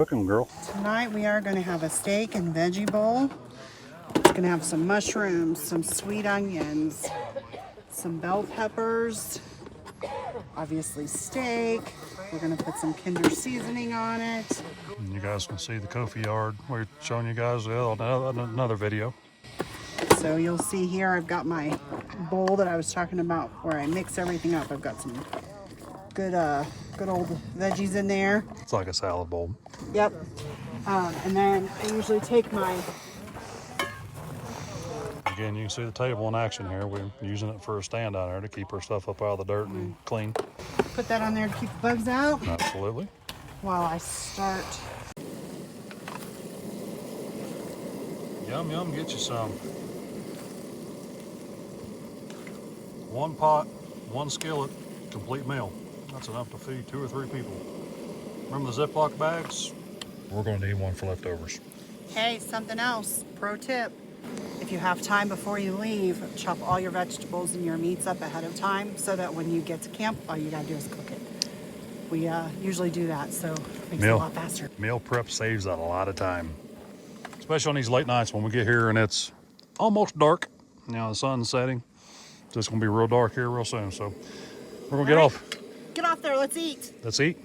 Cooking, girl. Tonight we are going to have a steak and veggie bowl. It's going to have some mushrooms, some sweet onions, some bell peppers, obviously steak. We're going to put some Kinder seasoning on it. And you guys can see the CampYard. We're showing you guys another video. So you'll see here I've got my bowl that I was talking about where I mix everything up. I've got some good old veggies in there. It's like a salad bowl. Yep. And then I usually take my... Again, you can see the table in action here. We're using it for a stand down there to keep our stuff up out of the dirt and clean. Put that on there to keep the bugs out. Absolutely. While I start... Yum, yum, get you some. One pot, one skillet, complete meal. That's enough to feed 2 or 3 people. Remember the Ziploc bags? We're going to need one for leftovers. Hey, something else. Pro tip. If you have time before you leave, chop all your vegetables and your meats up ahead of time so that when you get to camp, all you gotta do is cook it. We usually do that, so it makes it a lot faster. Meal prep saves a lot of time. Especially on these late nights when we get here and it's almost dark. Now the sun's setting. So it's gonna be real dark here real soon. So we're gonna get off. Get off there, let's eat. Let's eat.